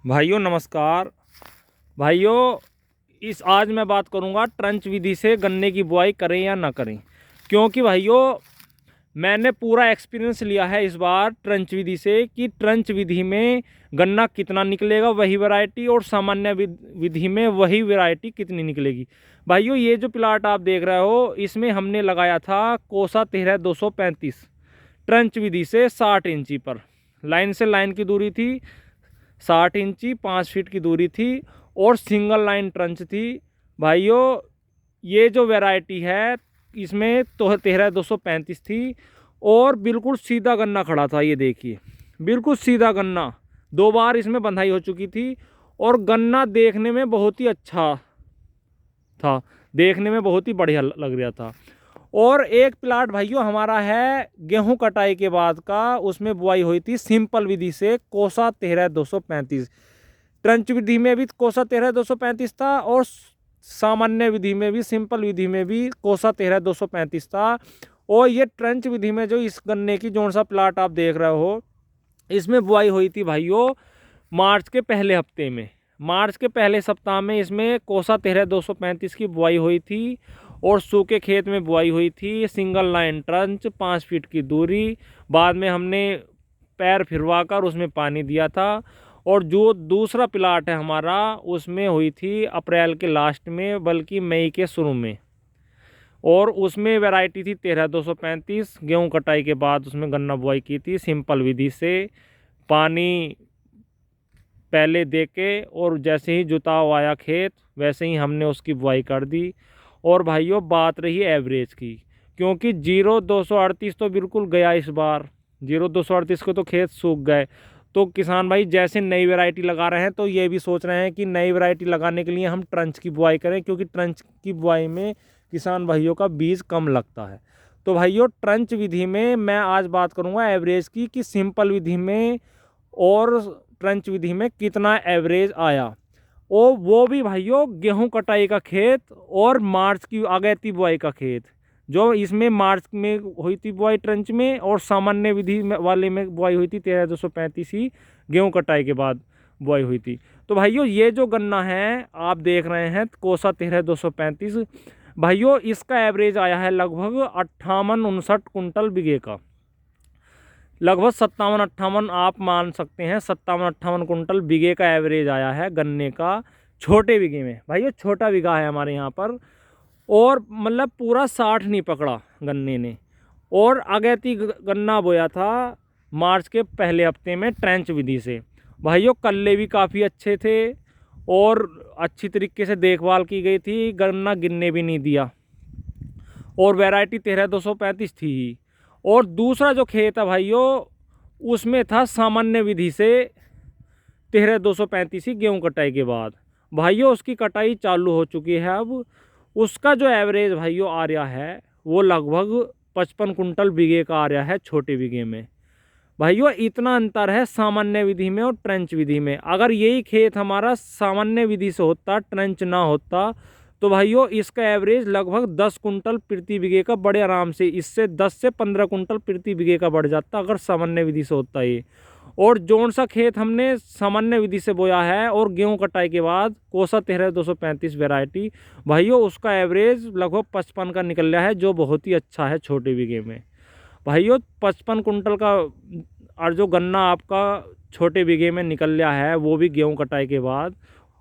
भाइयों नमस्कार। भाइयों इस आज मैं बात करूंगा ट्रंच विधि से गन्ने की बुआई करें या ना करें, क्योंकि भाइयों मैंने पूरा एक्सपीरियंस लिया है इस बार ट्रंच विधि से कि ट्रंच विधि में गन्ना कितना निकलेगा वही वैरायटी और सामान्य विधि में वही वैरायटी कितनी निकलेगी। भाइयों ये जो प्लाट आप देख रहे हो इसमें हमने लगाया था कोसा 13-235 ट्रंच विधि से 60 इंची पर। लाइन से लाइन की दूरी थी 60 इंची, 5 फीट की दूरी थी और सिंगल लाइन ट्रंच थी। भाइयों ये जो वैरायटी है इसमें तो 13-235 थी और बिल्कुल सीधा गन्ना खड़ा था। ये देखिए बिल्कुल सीधा गन्ना, 2 बार इसमें बंधाई हो चुकी थी और गन्ना देखने में बहुत ही अच्छा था, देखने में बहुत ही बढ़िया लग रहा था। और एक प्लाट भाइयों हमारा है गेहूं कटाई के बाद का, उसमें बुआई हुई थी सिंपल विधि से कोसा 13-235। ट्रंच विधि में भी कोसा 13-235 था और सामान्य विधि में भी सिंपल विधि में भी कोसा 13-235 था। और ये ट्रंच विधि में जो इस गन्ने की जोन सा प्लाट आप देख रहे हो इसमें बुआई हुई थी भाइयों मार्च के पहले हफ्ते में, मार्च के पहले सप्ताह में इसमें कोसा 13-235 की बुआई हुई थी और सूखे खेत में बुआई हुई थी। सिंगल लाइन ट्रंच, 5 फीट की दूरी। बाद में हमने पैर फिरवा कर उसमें पानी दिया था। और जो दूसरा प्लाट है हमारा उसमें हुई थी अप्रैल के लास्ट में, बल्कि मई के शुरू में, और उसमें वैरायटी थी 13-235। गेहूँ कटाई के बाद उसमें गन्ना बुआई की थी सिंपल विधि से, पानी पहले दे के, और जैसे ही जुताव आया खेत वैसे ही हमने उसकी बुआई कर दी। और भाइयों बात रही एवरेज की, क्योंकि 0-238 तो बिल्कुल गया इस बार, 0-238 को तो खेत सूख गए। तो किसान भाई जैसे नई वैरायटी लगा रहे हैं तो ये भी सोच रहे हैं कि नई वैरायटी लगाने के लिए हम ट्रंच की बुआई करें, क्योंकि ट्रंच की बुआई में किसान भाइयों का बीज कम लगता है। तो भाइयों ट्रंच विधि में मैं आज बात करूंगा एवरेज की कि सिंपल विधि में और ट्रंच विधि में कितना एवरेज आया। और वो भी भाइयों गेहूं कटाई का खेत और मार्च की अगैती बुआई का खेत, जो इसमें मार्च में हुई थी बुआई ट्रंच में और सामान्य विधि वाले में बुआई हुई थी 13-235 ही गेहूं कटाई के बाद बुआई हुई थी। तो भाइयों ये जो गन्ना है आप देख रहे हैं कोसा 13-235, भाइयों इसका एवरेज आया है लगभग 58-59 कुंटल बीघे का, लगभग 57-58 आप मान सकते हैं, 57-58 कुंटल बीघे का एवरेज आया है गन्ने का, छोटे बीघे में। भाई ये छोटा बीघा है हमारे यहाँ पर, और मतलब पूरा 60 नहीं पकड़ा गन्ने ने। और अगैती गन्ना बोया था मार्च के पहले हफ्ते में ट्रेंच विधि से। भाइयों कल्ले भी काफ़ी अच्छे थे और अच्छी तरीके से देखभाल की गई थी, गन्ना गिरने भी नहीं दिया, और वैरायटी 13-235 थी ही। और दूसरा जो खेत है भाइयों उसमें था सामान्य विधि से 13-235 ही गेहूँ कटाई के बाद। भाइयों उसकी कटाई चालू हो चुकी है अब। उसका जो एवरेज भाइयों आ रहा है वो लगभग 55 कुंटल बीघे का आ रहा है छोटे बीघे में। भाइयों इतना अंतर है सामान्य विधि में और ट्रेंच विधि में। अगर यही खेत हमारा सामान्य विधि से होता, ट्रेंच ना होता, तो भाइयों इसका एवरेज लगभग 10 कुंटल प्रति बीघे का बड़े आराम से, इससे 10 से 15 कुंटल प्रति बीघे का बढ़ जाता अगर सामान्य विधि से होता ये। और जौन सा खेत हमने सामान्य विधि से बोया है और गेहूं कटाई के बाद कोसा 13-235 वैरायटी, भाइयों उसका एवरेज लगभग 55 का निकल रहा है, जो बहुत ही अच्छा है छोटे बीघे में। भाइयों 55 कुंटल का और जो गन्ना आपका छोटे बीघे में निकल रहा है वो भी गेहूं कटाई के बाद,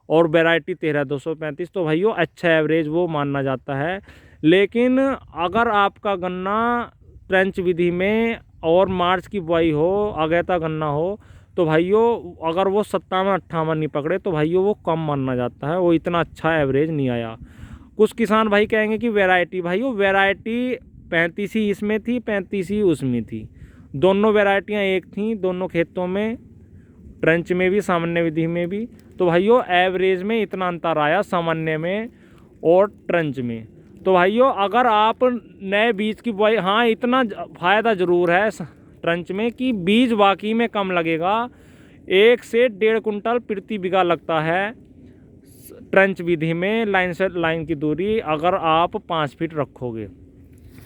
और वैरायटी 13-235, तो भाइयों अच्छा एवरेज वो माना जाता है। लेकिन अगर आपका गन्ना ट्रेंच विधि में और मार्च की बुआई हो, अगैता गन्ना हो, तो भाइयों अगर वो 57-58 नहीं पकड़े तो भाइयों वो कम माना जाता है, वो इतना अच्छा एवरेज नहीं आया। कुछ किसान भाई कहेंगे कि वैरायटी, भाइयों वैरायटी 35 ही इसमें थी, 35 ही उसमें थी, दोनों वैरायटियाँ एक थी दोनों खेतों में, ट्रेंच में भी सामान्य विधि में भी। तो भाइयों एवरेज में इतना अंतर आया सामान्य में और ट्रेंच में। तो भाइयों अगर आप नए बीज की बुआई, हाँ इतना फ़ायदा ज़रूर है ट्रेंच में कि बीज वाकई में कम लगेगा, 1 से 1.5 कुंटल प्रति बीघा लगता है ट्रेंच विधि में। लाइन से लाइन की दूरी अगर आप 5 फीट रखोगे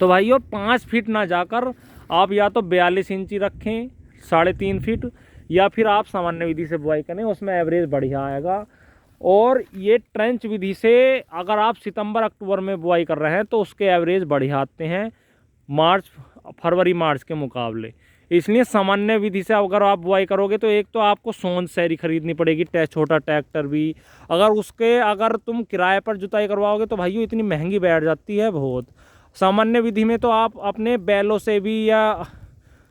तो भाइयों 5 फीट ना जाकर आप या तो 42 इंची रखें, 3.5 फीट, या फिर आप सामान्य विधि से बुआई करें, उसमें एवरेज बढ़िया आएगा। और ये ट्रेंच विधि से अगर आप सितंबर अक्टूबर में बुआई कर रहे हैं तो उसके एवरेज बढ़िया आते हैं फरवरी मार्च के मुकाबले। इसलिए सामान्य विधि से अगर आप बुआई करोगे तो एक तो आपको सोन सैरी खरीदनी पड़ेगी, छोटा ट्रैक्टर भी। अगर तुम किराए पर जुताई करवाओगे तो भाइयों इतनी महंगी बैठ जाती है बहुत। सामान्य विधि में तो आप अपने बैलों से भी या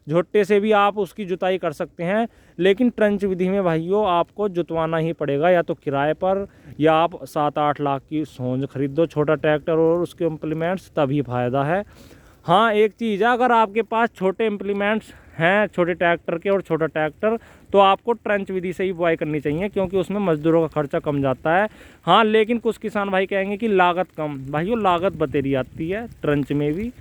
झोटे से भी आप उसकी जुताई कर सकते हैं, लेकिन ट्रेंच विधि में भाइयों आपको जुतवाना ही पड़ेगा, या तो किराए पर, या आप 7-8 लाख की सोंज खरीद दो, छोटा ट्रैक्टर और उसके इम्प्लीमेंट्स, तभी फ़ायदा है। हाँ, एक चीज़ है, अगर आपके पास छोटे इम्प्लीमेंट्स हैं, छोटे ट्रैक्टर के और छोटा ट्रैक्टर, तो आपको ट्रेंच विधि से ही बुआई करनी चाहिए, क्योंकि उसमें मजदूरों का खर्चा कम जाता है। हाँ, लेकिन कुछ किसान भाई कहेंगे कि लागत कम, भाइयों लागत बतेरी आती है ट्रेंच में भी।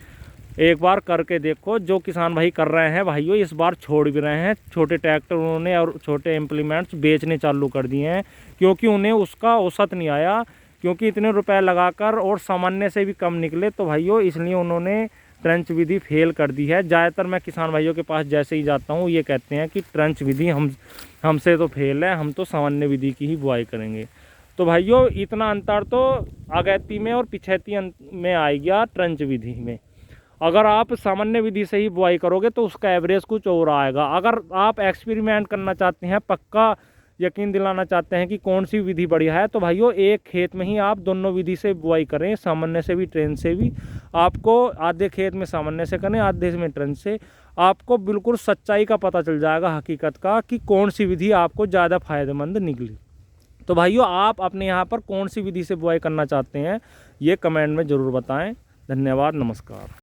एक बार करके देखो। जो किसान भाई कर रहे हैं भाइयों, इस बार छोड़ भी रहे हैं छोटे ट्रैक्टर उन्होंने और छोटे इम्प्लीमेंट्स बेचने चालू कर दिए हैं, क्योंकि उन्हें उसका औसत नहीं आया, क्योंकि इतने रुपए लगाकर और सामान्य से भी कम निकले, तो भाइयों इसलिए उन्होंने ट्रेंच विधि फेल कर दी है। ज़्यादातर मैं किसान भाइयों के पास जैसे ही जाता हूँ, ये कहते हैं कि ट्रेंच विधि हमसे तो फेल है, हम तो सामान्य विधि की ही बुआई करेंगे। तो भाइयों इतना अंतर तो अगैती में और पिछैती में आ गया ट्रेंच विधि में। अगर आप सामान्य विधि से ही बुआई करोगे तो उसका एवरेज कुछ और आएगा। अगर आप एक्सपेरिमेंट करना चाहते हैं, पक्का यकीन दिलाना चाहते हैं कि कौन सी विधि बढ़िया है, तो भाइयों एक खेत में ही आप दोनों विधि से बुआई करें, सामान्य से भी ट्रेन से भी। आपको आधे खेत में सामान्य से करें, आधे में ट्रेन से, आपको बिल्कुल सच्चाई का पता चल जाएगा हकीकत का कि कौन सी विधि आपको ज़्यादा फायदेमंद निकली। तो भाइयों आप अपने यहाँ पर कौन सी विधि से बुआई करना चाहते हैं, ये कमेंट में ज़रूर बताएँ। धन्यवाद, नमस्कार।